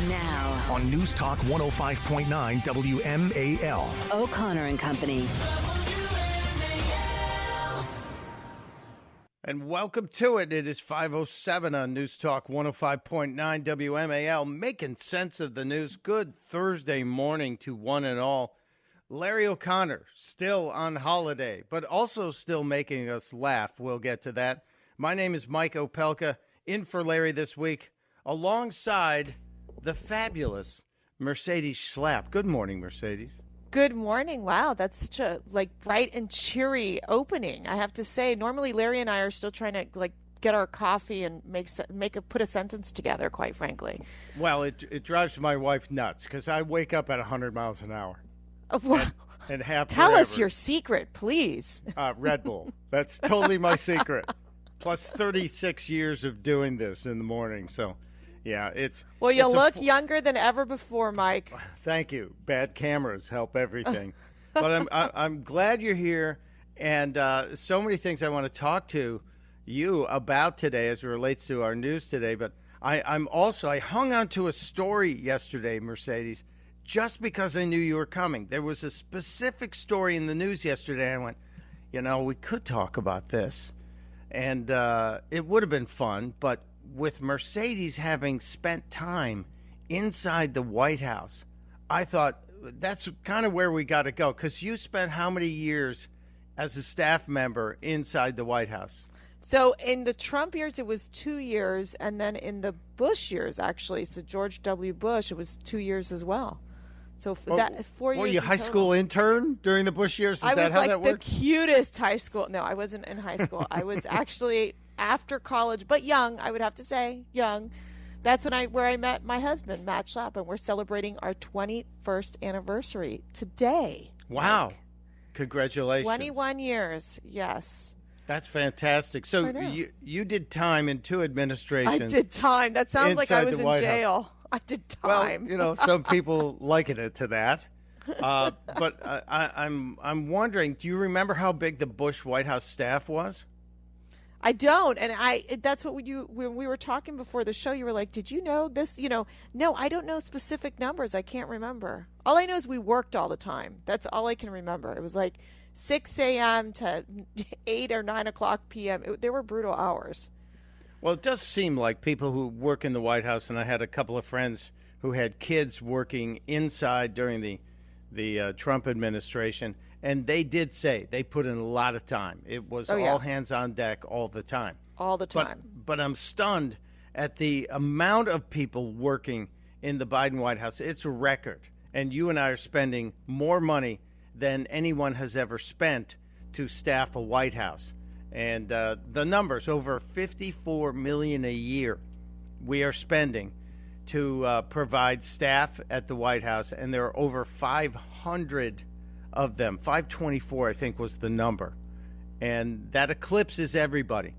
Now, on News Talk 105.9 WMAL. O'Connor and Company. And welcome to it. It is 5:07 on News Talk 105.9 WMAL, making sense of the news. Good Thursday morning to one and all. Larry O'Connor, still on holiday, but also still making us laugh. We'll get to that. My name is Mike Opelka, in for Larry this week, alongside the fabulous Mercedes Schlapp. Good morning, Mercedes. Good morning. Wow, that's such a bright and cheery opening. I have to say, normally Larry and I are still trying to get our coffee and put a sentence together, quite frankly. Well, it drives my wife nuts because I wake up at 100 miles an hour. And have Tell forever. us your secret, please. Red Bull. That's totally my secret. Plus 36 years of doing this in the morning. So, yeah, it's... Well, you look younger than ever before, Mike. Thank you. Bad cameras help everything. But I'm glad you're here. And so many things I want to talk to you about today as it relates to our news today. But I hung on to a story yesterday, Mercedes, just because I knew you were coming. There was a specific story in the news yesterday. I went, we could talk about this. And it would have been fun. But with Mercedes having spent time inside the White House, I thought that's kind of where we got to go. Because you spent how many years as a staff member inside the White House? So in the Trump years, it was 2 years. And then in the Bush years, actually, so George W. Bush, it was 2 years as well. So for that 4 years. Were you a high school intern during the Bush years? Is that how that worked? The cutest high school. No, I wasn't in high school. I was actually after college, but young, I would have to say, young. That's where I met my husband, Matt Schlapp, and we're celebrating our 21st anniversary today. Wow. Mike. Congratulations. 21 years, yes. That's fantastic. So you did time in two administrations. I did time. That sounds like I was in jail. House. I did time. Well, some people liken it to that. But I'm wondering, do you remember how big the Bush White House staff was? I don't, and that's what when we were talking before the show, you were like, "Did you know this?" No, I don't know specific numbers. I can't remember. All I know is we worked all the time. That's all I can remember. It was like 6 a.m. to 8 or 9 o'clock p.m. They were brutal hours. Well, it does seem like people who work in the White House, and I had a couple of friends who had kids working inside during the Trump administration, and they did say they put in a lot of time. It was all hands on deck all the time. All the time. But I'm stunned at the amount of people working in the Biden White House. It's a record, and you and I are spending more money than anyone has ever spent to staff a White House. And the numbers, over $54 million a year we are spending to provide staff at the White House, and there are over 500 of them. 524, I think, was the number. And that eclipses everybody.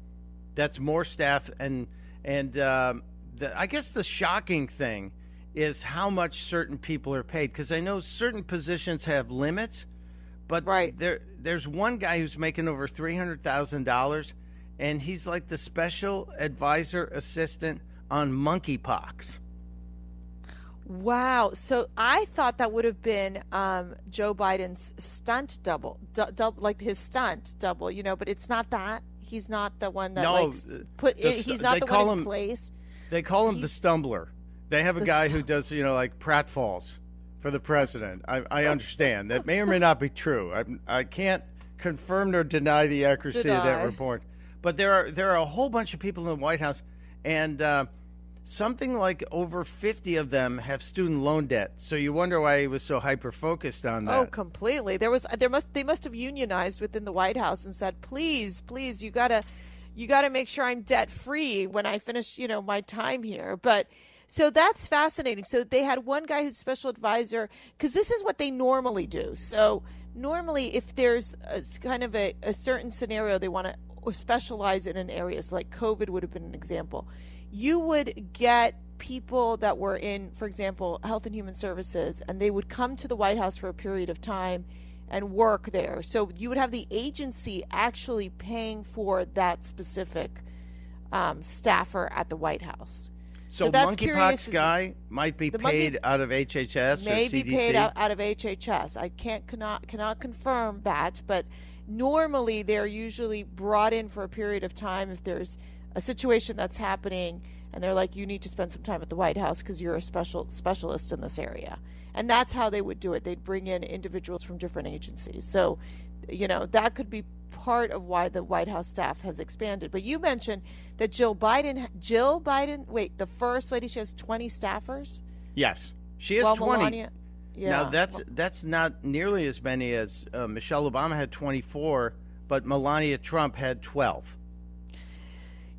That's more staff. And I guess the shocking thing is how much certain people are paid, because I know certain positions have limits. But there's one guy who's making over $300,000, and he's like the special advisor assistant on monkeypox. Wow. So I thought that would have been Joe Biden's stunt double, like his stunt double, but it's not that. He's not the one that he's not the one in place. They call him the stumbler. They have a guy who does, like pratfalls for the president. I understand. That may or may not be true. I can't confirm nor deny the accuracy of that report. But there are a whole bunch of people in the White House, and something like over 50 of them have student loan debt. So you wonder why he was so hyper-focused on that. Oh, completely. They must have unionized within the White House and said, please, you gotta make sure I'm debt-free when I finish, my time here. But so that's fascinating. So they had one guy who's special advisor, because this is what they normally do. So normally if there's a kind of a certain scenario they want to specialize in an area, so like COVID would have been an example, you would get people that were in, for example, Health and Human Services, and they would come to the White House for a period of time and work there. So you would have the agency actually paying for that specific staffer at the White House. So that's monkeypox curious. guy might be paid out of HHS or Maybe CDC? paid out of HHS. I cannot confirm that, but normally they're usually brought in for a period of time if there's a situation that's happening and they're like, you need to spend some time at the White House because you're a specialist in this area. And that's how they would do it. They'd bring in individuals from different agencies. So, that could be part of why the White House staff has expanded. But you mentioned that Jill Biden, the first lady, she has 20 staffers? Yes. She has 20. Melania, Now, that's not nearly as many as Michelle Obama had 24, but Melania Trump had 12.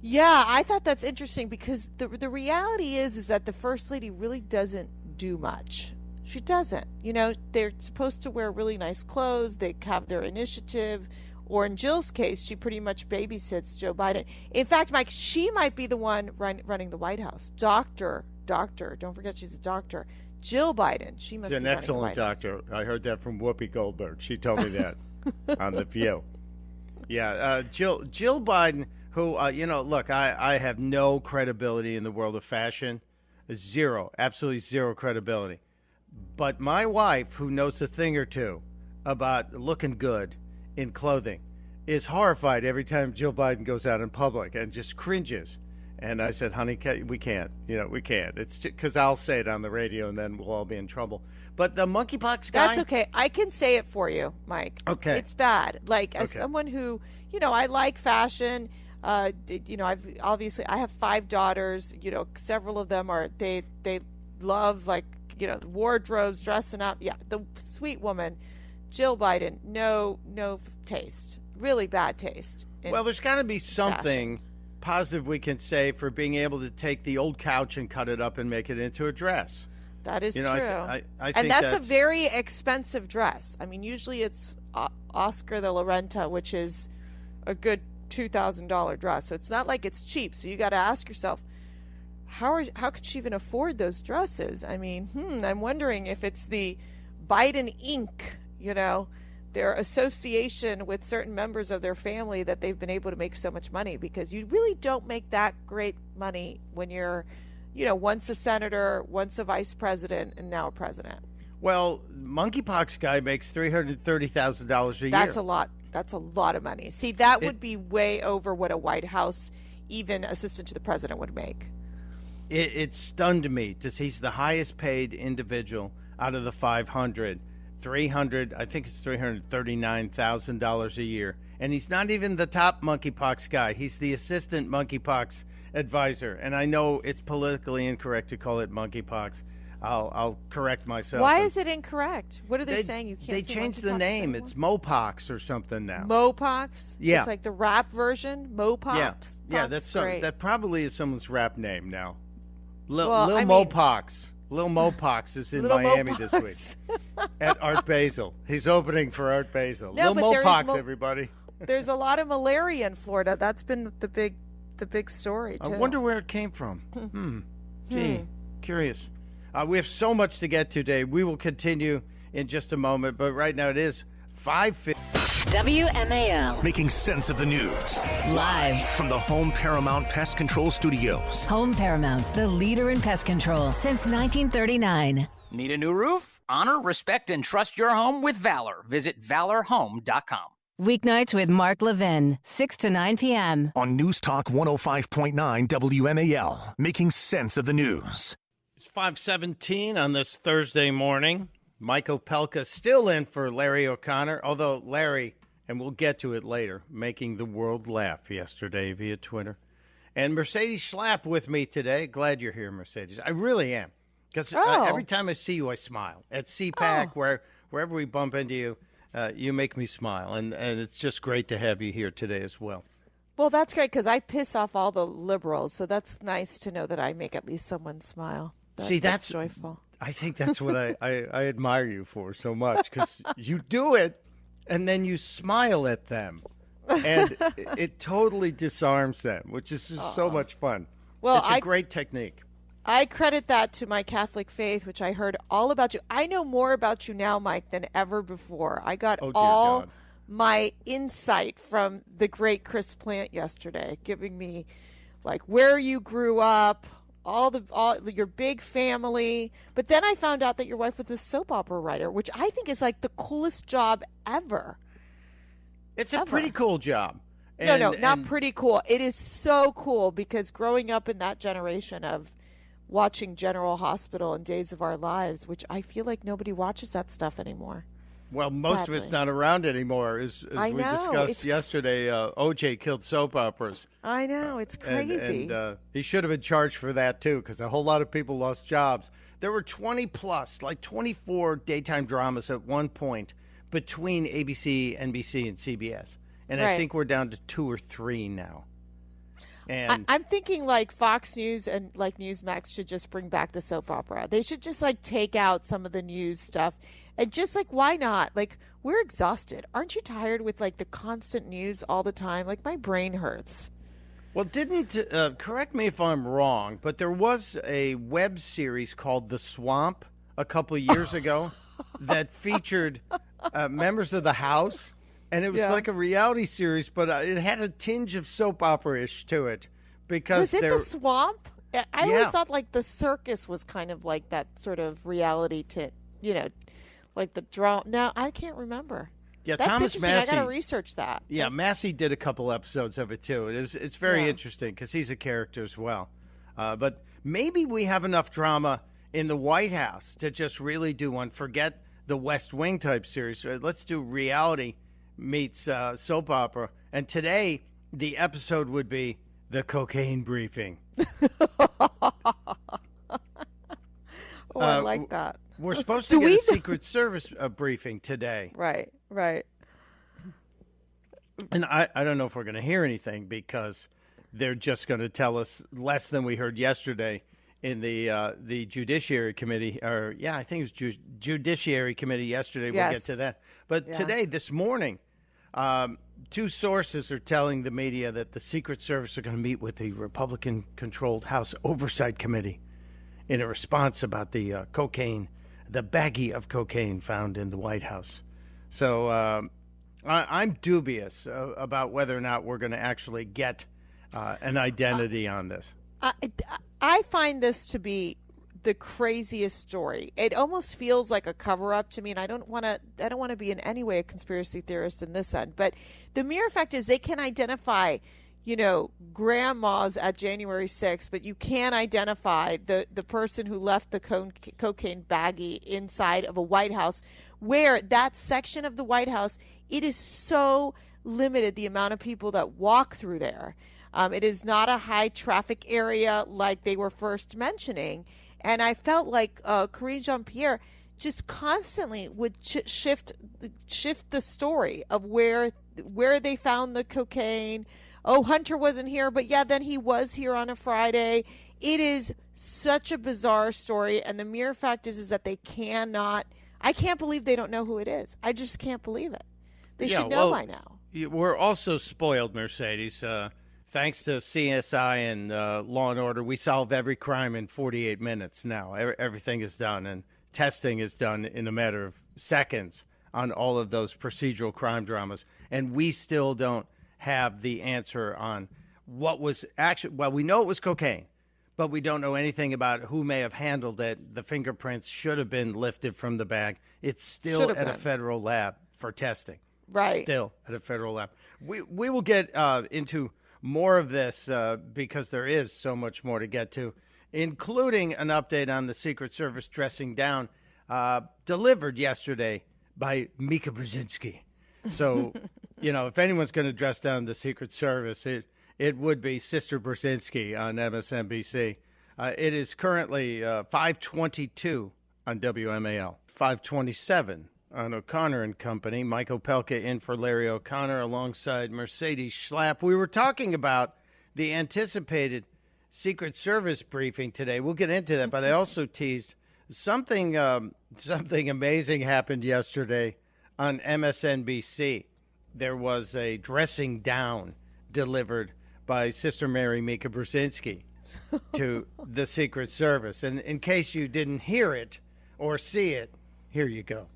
Yeah, I thought that's interesting because the reality is that the first lady really doesn't do much. She doesn't. They're supposed to wear really nice clothes. They have their initiative. Or in Jill's case, she pretty much babysits Joe Biden. In fact, Mike, she might be the one running the White House. Doctor. Don't forget she's a doctor. Jill Biden. She must be an running excellent the White House. doctor. I heard that from Whoopi Goldberg. She told me that on The View. Yeah, Jill Biden, who, look, I have no credibility in the world of fashion. Zero. Absolutely zero credibility. But my wife, who knows a thing or two about looking good in clothing, is horrified every time Jill Biden goes out in public and just cringes. And I said, honey, we can't. We can't. It's because I'll say it on the radio and then we'll all be in trouble. But the monkeypox guy. That's okay. I can say it for you, Mike. Okay. It's bad. Like, as someone who, I like fashion. I have 5 daughters. Several of them they love, like, wardrobes, dressing up. Yeah, the sweet woman, Jill Biden, no taste. Really bad taste. Well, there's got to be something positive we can say for being able to take the old couch and cut it up and make it into a dress. That is true. I think and that's a very expensive dress. I mean, usually it's Oscar de la Renta, which is a good $2,000 dress. So it's not like it's cheap. So you got to ask yourself, how could she even afford those dresses? I mean, I'm wondering if it's the Biden Inc., their association with certain members of their family that they've been able to make so much money, because you really don't make that great money when you're, once a senator, once a vice president, and now a president. Well, monkeypox guy makes $330,000 a year. That's a lot. That's a lot of money. See, that would be way over what a White House, even assistant to the president, would make. It stunned me to see he's the highest paid individual out of the 500. I think it's $339,000 a year. And he's not even the top monkeypox guy. He's the assistant monkeypox advisor. And I know it's politically incorrect to call it monkeypox. I'll correct myself. Why is it incorrect? What are they saying? You can't. They say changed the name. anymore? It's Mopox or something now. Mopox? Yeah. It's like the rap version? Mopox? Yeah, that's great. that probably is someone's rap name now. Lil I mean- Mopox. Lil Mopox is in Little Miami Mopox. this week at Art Basel. He's opening for Art Basel. No, Lil but there is Mopox, everybody. There's a lot of malaria in Florida. That's been the big story too. I wonder where it came from. Gee, curious. We have so much to get to today. We will continue in just a moment, but right now it is 5:50. WMAL. Making sense of the news. Live. From the Home Paramount Pest Control Studios. Home Paramount, the leader in pest control since 1939. Need a new roof? Honor, respect, and trust your home with Valor. Visit valorhome.com. Weeknights with Mark Levin, 6 to 9 p.m. On News Talk 105.9 WMAL. Making sense of the news. It's 5:17 on this Thursday morning. Mike Opelka still in for Larry O'Connor, although Larry, and we'll get to it later, making the world laugh yesterday via Twitter. And Mercedes Schlapp with me today. Glad you're here, Mercedes. I really am. Because every time I see you, I smile. At CPAC, wherever we bump into you, you make me smile. And it's just great to have you here today as well. Well, that's great because I piss off all the liberals, so that's nice to know that I make at least someone smile. That's joyful. I think that's what I admire you for so much, because you do it and then you smile at them. And it totally disarms them, which is just so much fun. Well, it's a great technique. I credit that to my Catholic faith, which I heard all about you. I know more about you now, Mike, than ever before. I got all my insight from the great Chris Plant yesterday, giving me like where you grew up, all your big family. But then I found out that your wife was a soap opera writer, which I think is like the coolest job ever. It's a pretty cool job. No, not pretty cool. It is so cool because growing up in that generation of watching General Hospital and Days of Our Lives, which I feel like nobody watches that stuff anymore. Well, most of it's not around anymore. As we discussed yesterday, OJ killed soap operas. I know. It's crazy. And he should have been charged for that, too, because a whole lot of people lost jobs. There were 20 plus, like 24 daytime dramas at one point between ABC, NBC, and CBS. And I think we're down to 2 or 3 now. And I'm thinking like Fox News and like Newsmax should just bring back the soap opera. They should just like take out some of the news stuff and just like, why not? Like, we're exhausted. Aren't you tired with like the constant news all the time? Like, my brain hurts. Well, correct me if I'm wrong, but there was a web series called The Swamp a couple of years ago that featured members of the House. And it was like a reality series, but it had a tinge of soap opera-ish to it. Because was it The Swamp? I always thought like The Circus was kind of like that sort of reality, like the drama. No, I can't remember. Yeah, That's Thomas Massey. I got to research that. Yeah, Massey did a couple episodes of it, too. It's very interesting because he's a character as well. But maybe we have enough drama in the White House to just really do one. Forget the West Wing type series. Let's do reality meets soap opera. And today, the episode would be the cocaine briefing. I like that. We're supposed to get a Secret Service briefing today. Right. And I don't know if we're going to hear anything because they're just going to tell us less than we heard yesterday in the Judiciary Committee. I think it was Judiciary Committee yesterday. We'll get to that. But today, this morning, 2 sources are telling the media that the Secret Service are going to meet with the Republican-controlled House Oversight Committee in a response about the cocaine, the baggie of cocaine found in the White House. So I'm dubious about whether or not we're going to actually get an identity on this. I find this to be the craziest story. It almost feels like a cover-up to me, and I don't want to be in any way a conspiracy theorist in this end. But the mere fact is, they can identify, grandmas at January 6th, but you can't identify the person who left the cocaine baggie inside of a White House, where that section of the White House, it is so limited, the amount of people that walk through there. It is not a high traffic area like they were first mentioning. And I felt like Karine Jean-Pierre just constantly would shift the story of where they found the cocaine. Oh, Hunter wasn't here, but then he was here on a Friday. It is such a bizarre story, and the mere fact is that they cannot. I can't believe they don't know who it is. I just can't believe it. They should know by now. We're also spoiled, Mercedes. Thanks to CSI and Law and Order, we solve every crime in 48 minutes now. Everything is done, and testing is done in a matter of seconds on all of those procedural crime dramas. And we still don't have the answer on what was actually. Well, we know it was cocaine, but we don't know anything about who may have handled it. The fingerprints should have been lifted from the bag. It's still at a federal lab for testing. Right. Still at a federal lab. We will get into more of this because there is so much more to get to, including an update on the Secret Service dressing down delivered yesterday by Mika Brzezinski. So, if anyone's going to dress down the Secret Service, it would be Sister Brzezinski on MSNBC. It is currently 5:22 on WMAL, 5:27 on O'Connor and Company. Mike Opelka in for Larry O'Connor alongside Mercedes Schlapp. We were talking about the anticipated Secret Service briefing today. We'll get into that, but I also teased something amazing happened yesterday on MSNBC. There was a dressing down delivered by Sister Mary Mika Brzezinski to the Secret Service. And in case you didn't hear it or see it, here you go.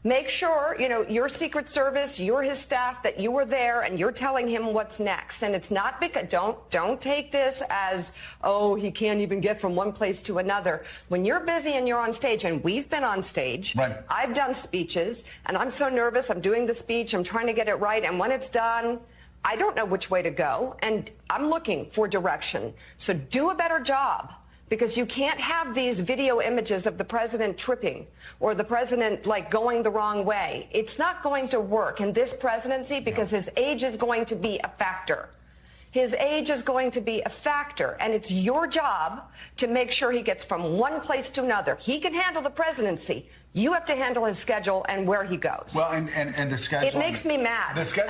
Make sure, your Secret Service, you're his staff, that you were there and you're telling him what's next. And it's not because, don't take this as, oh, he can't even get from one place to another. When you're busy and you're on stage, and we've been on stage, right. I've done speeches, and I'm so nervous. I'm doing the speech. I'm trying to get it right. And when it's done, I don't know which way to go. And I'm looking for direction. So do a better job. Because you can't have these video images of the president tripping or the president going the wrong way. It's not going to work in this presidency because his age is going to be a factor. His age is going to be a factor, and it's your job to make sure he gets from one place to another. He can handle the presidency. You have to handle his schedule and where he goes. Well, and the schedule. It makes me mad.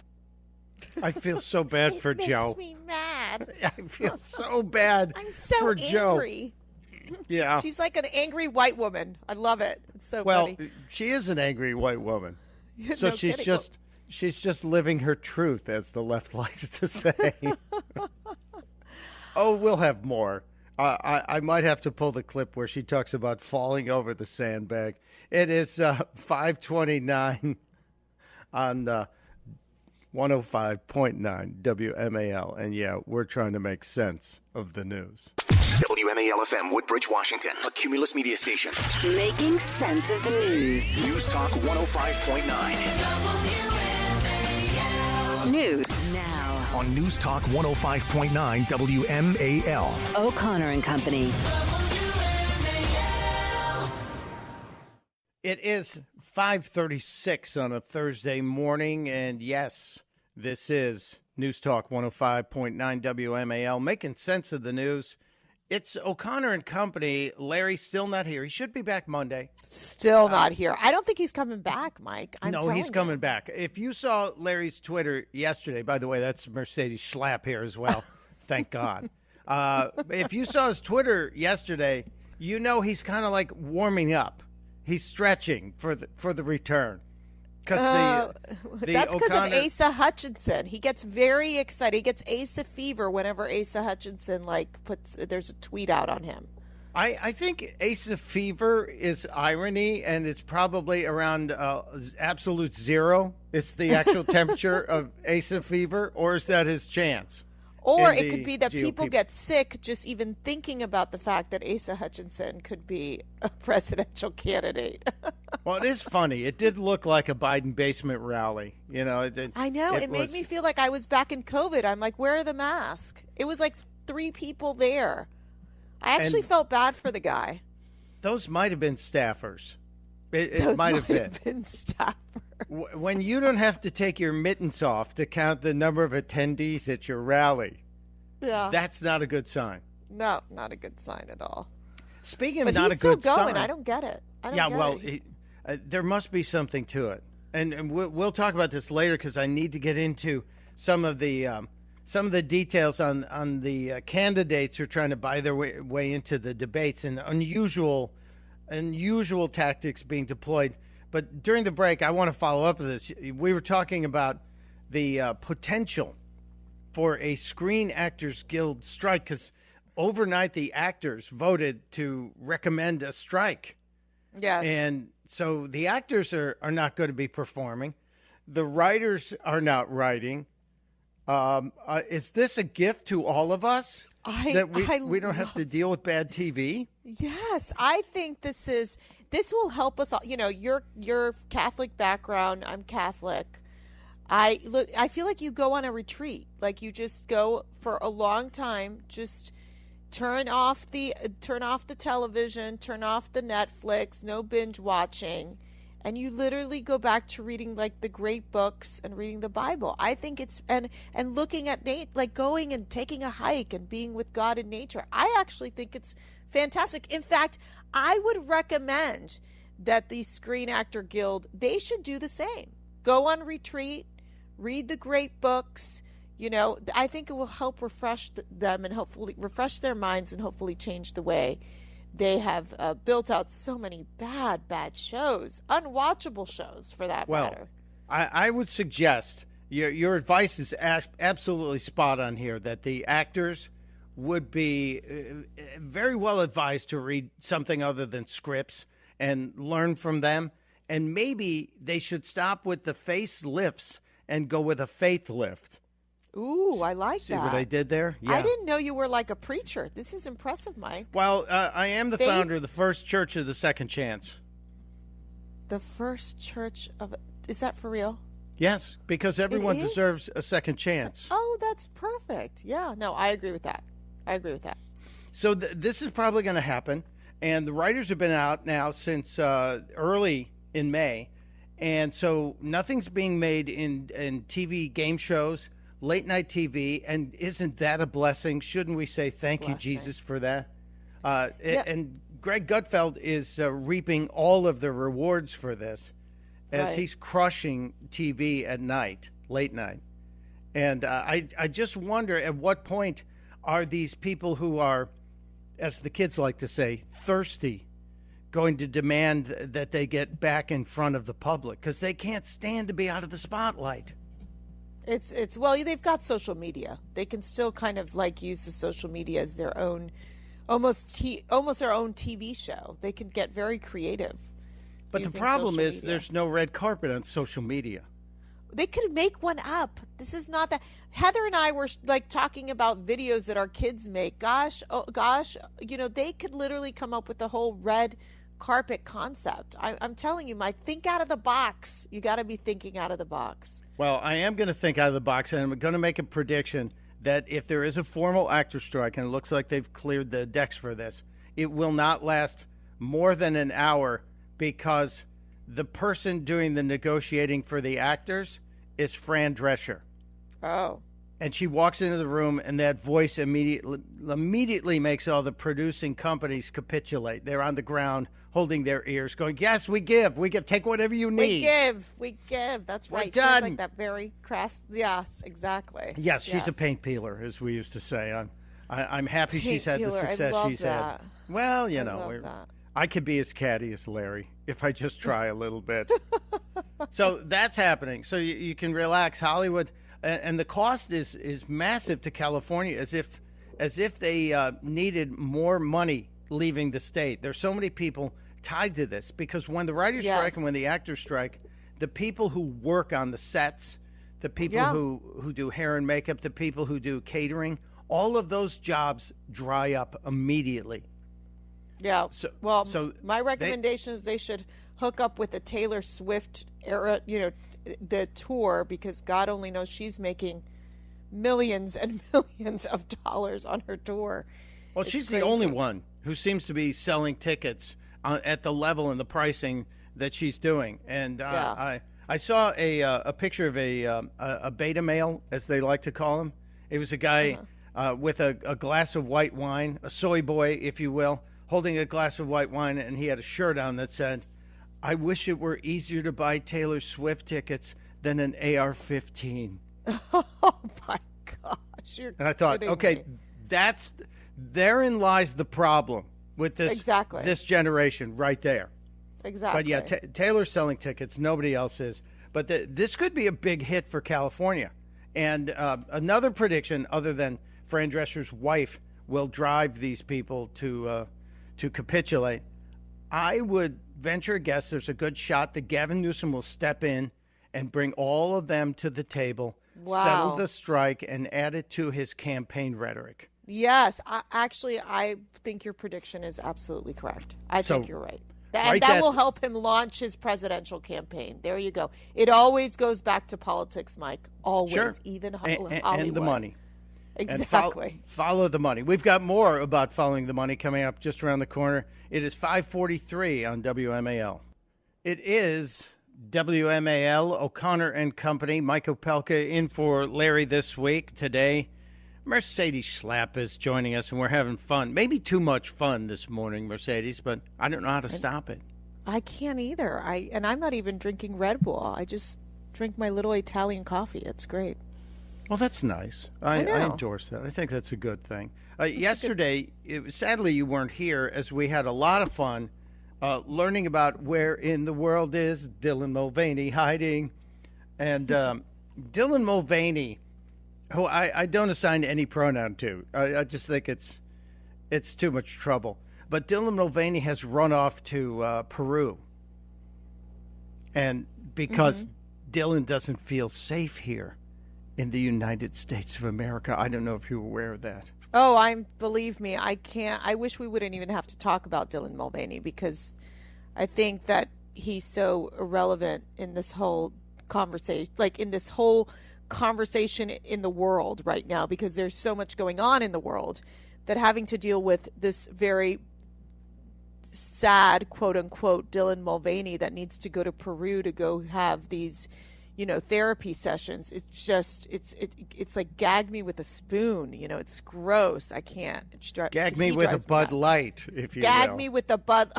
I feel so bad for Joe. It makes me mad. I feel so bad for angry. Joe. Yeah. She's like an angry white woman. I love it. It's so funny. Well, she is an angry white woman. So no she's kidding. she's just living her truth, as the left likes to say. Oh, we'll have more. I might have to pull the clip where she talks about falling over the sandbag. It is 5:29 on 105.9 WMAL. And yeah, we're trying to make sense of the news. WMAL-FM, Woodbridge, Washington, a Cumulus media station. Making sense of the news. News Talk 105.9. News now. On News Talk 105.9 WMAL. O'Connor and Company. It is 5:36 on a Thursday morning, and yes, this is News Talk 105.9 WMAL, making sense of the news. It's O'Connor and Company. Larry's still not here. He should be back Monday. Still not here. I don't think he's coming back, Mike. No, he's coming back. If you saw Larry's Twitter yesterday, by the way, that's Mercedes Schlapp here as well. Thank God. If you saw his Twitter yesterday, you know he's kind of like warming up. He's stretching for the return. That's because O'Connor... of Asa Hutchinson. He gets very excited. He gets Asa fever whenever Asa Hutchinson there's a tweet out on him. I think Asa fever is irony, and it's probably around absolute zero. It's the actual temperature of Asa fever, or is that his chance? Or it could be that people get sick just even thinking about the fact that Asa Hutchinson could be a presidential candidate. Well, it is funny. It did look like a Biden basement rally. I know. It made me feel like I was back in COVID. I'm like, where are the masks? It was like 3 people there. I actually felt bad for the guy. Those might have been staffers. It might have been staffers. When you don't have to take your mittens off to count the number of attendees at your rally, that's not a good sign. No, not a good sign at all. Speaking of not a good sign, still going. I don't get it. There must be something to it, and we'll talk about this later because I need to get into some of the details on the candidates who are trying to buy their way into the debates and unusual tactics being deployed. But during the break, I want to follow up with this. We were talking about the potential for a Screen Actors Guild strike because overnight the actors voted to recommend a strike. Yes. And so the actors are not going to be performing. The writers are not writing. Is this a gift to all of us that we don't have to deal with bad TV? Yes, I think this will help us all. Your Catholic background, I'm Catholic. I feel like you go on a retreat. Like you just go for a long time, just turn off the television, turn off the Netflix, no binge watching, and you literally go back to reading like the great books and reading the Bible. I think it's and looking at going and taking a hike and being with God in nature. I actually think it's fantastic. In fact, I would recommend that the Screen Actor Guild, they should do the same. Go on retreat, read the great books. I think it will help refresh them and hopefully refresh their minds and hopefully change the way they have built out so many bad shows, unwatchable shows for that matter. I would suggest your advice is absolutely spot on here, that the actors would be very well advised to read something other than scripts and learn from them. And maybe they should stop with the facelifts and go with a faith lift. Ooh, I like See that. what I did there? Yeah. I didn't know you were like a preacher. This is impressive, Mike. Well, I am the Faith? founder of the First Church of the Second Chance. The First Church of... Is that for real? Yes, because everyone is? deserves a second chance. Oh, that's perfect. Yeah, no, I agree with that. So this is probably going to happen. And the writers have been out now since early in May. And so nothing's being made in TV game shows, late night TV. And isn't that a blessing? Shouldn't we say thank you, Jesus, for that? And Greg Gutfeld is reaping all of the rewards for this as he's crushing TV at night, late night. And I just wonder at what point are these people who are, as the kids like to say, thirsty, going to demand that they get back in front of the public because they can't stand to be out of the spotlight. It's well, they've got social media. They can still kind of like use the social media as their own, almost their own TV show. They can get very creative. But the problem is there's no red carpet on social media. They could make one up. This is not that. Heather and I were like talking about videos that our kids make. Gosh, they could literally come up with the whole red carpet concept. I'm telling you, Mike, think out of the box. You got to be thinking out of the box. Well, I am going to think out of the box, and I'm going to make a prediction that if there is a formal actor strike, and it looks like they've cleared the decks for this, it will not last more than an hour because the person doing the negotiating for the actors is Fran Drescher. Oh. And she walks into the room, and that voice immediately makes all the producing companies capitulate. They're on the ground holding their ears, going, yes, we give. Take whatever you need. We give. That's We're right. done. She's like that very crass. Yes, exactly. Yes, she's a paint peeler, as we used to say. I'm happy she's had the success she's had. Well, I could be as catty as Larry if I just try a little bit. So that's happening. So you can relax. Hollywood, and the cost is massive to California, as if they needed more money leaving the state. There's so many people tied to this because when the writers strike and when the actors strike, the people who work on the sets, the people who do hair and makeup, the people who do catering, all of those jobs dry up immediately. Yeah. So my recommendation is they should hook up with the Taylor Swift era, the tour, because God only knows she's making millions and millions of dollars on her tour. Well, she's the only one who seems to be selling tickets at the level and the pricing that she's doing. And I saw a picture of a beta male, as they like to call him. It was a guy with a glass of white wine, a soy boy, if you will, holding a glass of white wine, and he had a shirt on that said, I wish it were easier to buy Taylor Swift tickets than an AR-15. Oh, my gosh. And I thought, okay, therein lies the problem with this generation right there. Exactly. But yeah, Taylor's selling tickets. Nobody else is. But this could be a big hit for California. And another prediction, other than Fran Drescher's wife will drive these people to capitulate, I would venture a guess there's a good shot that Gavin Newsom will step in and bring all of them to the table, settle the strike, and add it to his campaign rhetoric. Yes. I think your prediction is absolutely correct. I think you're right. And that will help him launch his presidential campaign. There you go. It always goes back to politics, Mike. Always. Sure. Even Hollywood. And the money. Exactly. And follow the money. We've got more about following the money coming up just around the corner. It is 5:43 on WMAL. It is WMAL, O'Connor and Company. Mike Opelka in for Larry this week. Today, Mercedes Schlapp is joining us, and we're having fun. Maybe too much fun this morning, Mercedes, but I don't know how to stop it. I can't either. I'm not even drinking Red Bull. I just drink my little Italian coffee. It's great. Well, that's nice. I endorse that. I think that's a good thing. Yesterday, sadly, you weren't here, as we had a lot of fun learning about where in the world is Dylan Mulvaney hiding. And Dylan Mulvaney, who I don't assign any pronoun to. I just think it's too much trouble. But Dylan Mulvaney has run off to Peru. And because Dylan doesn't feel safe here in the United States of America. I don't know if you're aware of that. Oh, believe me, I can't. I wish we wouldn't even have to talk about Dylan Mulvaney because I think that he's so irrelevant in this whole conversation, in the world right now, because there's so much going on in the world that having to deal with this very sad, quote unquote, Dylan Mulvaney that needs to go to Peru to go have these, therapy sessions. It's just, it's like gag me with a spoon. It's gross. I can't. Gag me with a Bud Light, if you gag will. me with a Bud.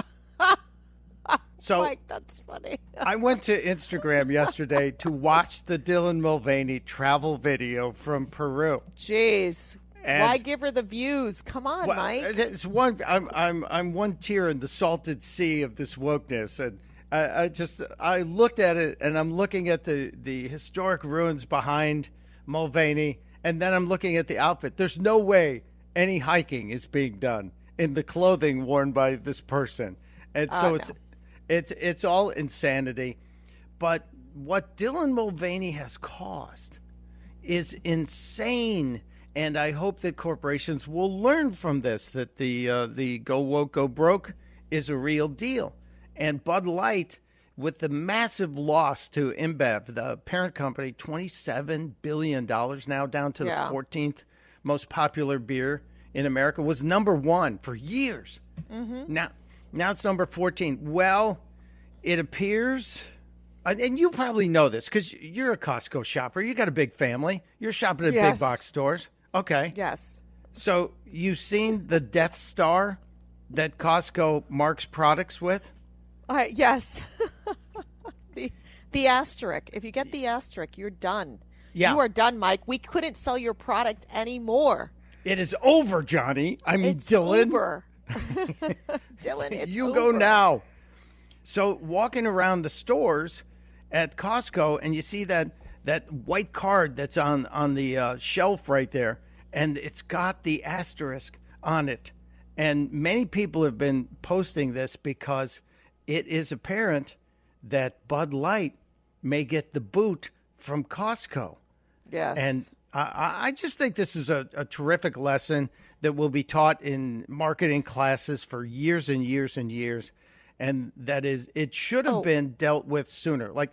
So Mike, that's funny. I went to Instagram yesterday to watch the Dylan Mulvaney travel video from Peru. Jeez. And why give her the views? Come on, Mike. It's one. I'm one tear in the salted sea of this wokeness, and I looked at it, and I'm looking at the historic ruins behind Mulvaney, and then I'm looking at the outfit. There's no way any hiking is being done in the clothing worn by this person, and so it's all insanity. But what Dylan Mulvaney has caused is insane. And I hope that corporations will learn from this, that the go woke, go broke is a real deal. And Bud Light, with the massive loss to InBev, the parent company, $27 billion now, down to the 14th most popular beer in America, was number one for years. Now it's number 14. Well, it appears, and you probably know this because you're a Costco shopper. You got a big family. You're shopping at big box stores. Okay. Yes. So you've seen the Death Star that Costco marks products with? Yes. the asterisk. If you get the asterisk, you're done. Yeah. You are done, Mike. We couldn't sell your product anymore. It is over, Johnny. I mean, It's Dylan. over. Dylan, it's You over. go now. So walking around the stores at Costco, and you see that white card that's on the shelf right there, and it's got the asterisk on it. And many people have been posting this because it is apparent that Bud Light may get the boot from Costco. Yes. And I just think this is a terrific lesson that will be taught in marketing classes for years and years and years. And that is, it should have been dealt with sooner. Like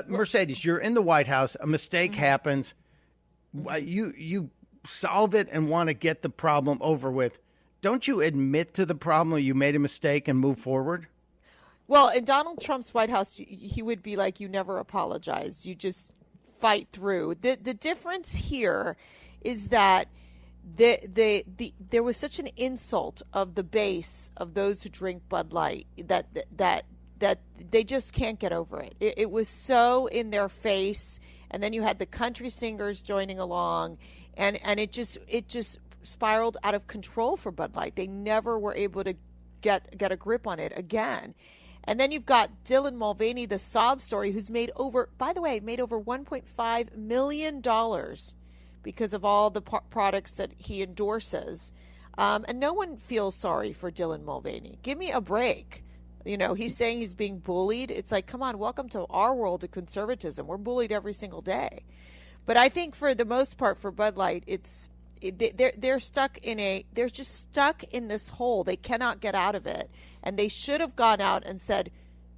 Mercedes, you're in the White House, a mistake happens. You solve it and want to get the problem over with. Don't you admit to the problem, you made a mistake, and move forward? Well, in Donald Trump's White House, he would be like, you never apologize. You just fight through. The difference here is that there was such an insult of the base of those who drink Bud Light that they just can't get over it. It was so in their face, and then you had the country singers joining along, and it just spiraled out of control for Bud Light. They never were able to get a grip on it again. And then you've got Dylan Mulvaney, the sob story, who's made over $1.5 million because of all the products that he endorses. And no one feels sorry for Dylan Mulvaney. Give me a break. He's saying he's being bullied. It's like, come on, welcome to our world of conservatism. We're bullied every single day. But I think for the most part, for Bud Light, they're just stuck in this hole. They cannot get out of it. And they should have gone out and said,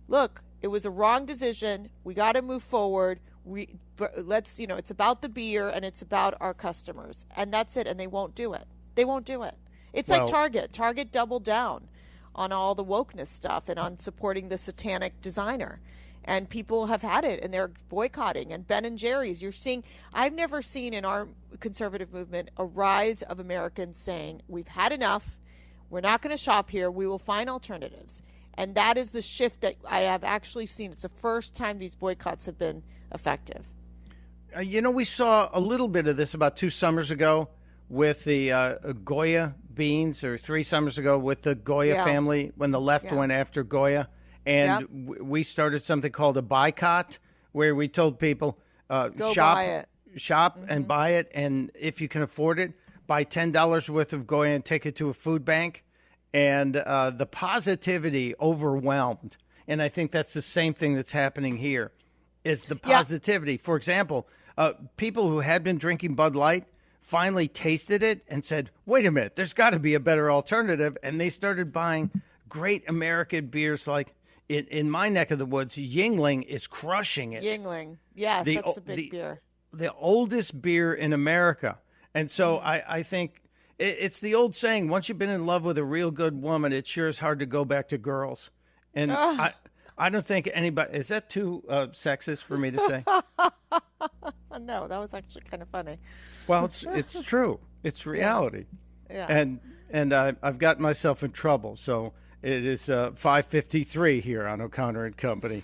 look, it was a wrong decision. We got to move forward. It's about the beer and it's about our customers. And that's it. And they won't do it. It's like Target. Target doubled down on all the wokeness stuff and on supporting the satanic designer. And people have had it, and they're boycotting. And Ben and Jerry's, I've never seen in our conservative movement a rise of Americans saying, we've had enough. We're not going to shop here. We will find alternatives. And that is the shift that I have actually seen. It's the first time these boycotts have been effective. We saw a little bit of this about 2 summers ago with the Goya beans, or 3 summers ago with the Goya family when the left went after Goya. And we started something called a boycott, where we told people, shop and buy it. And if you can afford it, buy $10 worth of Goya and take it to a food bank. and the positivity overwhelmed. And I think that's the same thing that's happening here, is the positivity. For example, people who had been drinking Bud Light finally tasted it and said, wait a minute, there's got to be a better alternative. And they started buying great American beers like in my neck of the woods, Yingling is crushing it. Yingling. Yes, that's a big beer. The oldest beer in America. And so I think it's the old saying, once you've been in love with a real good woman, it sure is hard to go back to girls. And I don't think anybody, is that too sexist for me to say? No, that was actually kind of funny. Well, it's true. It's reality. Yeah. And I've gotten myself in trouble. So it is 5:53 here on O'Connor and Company.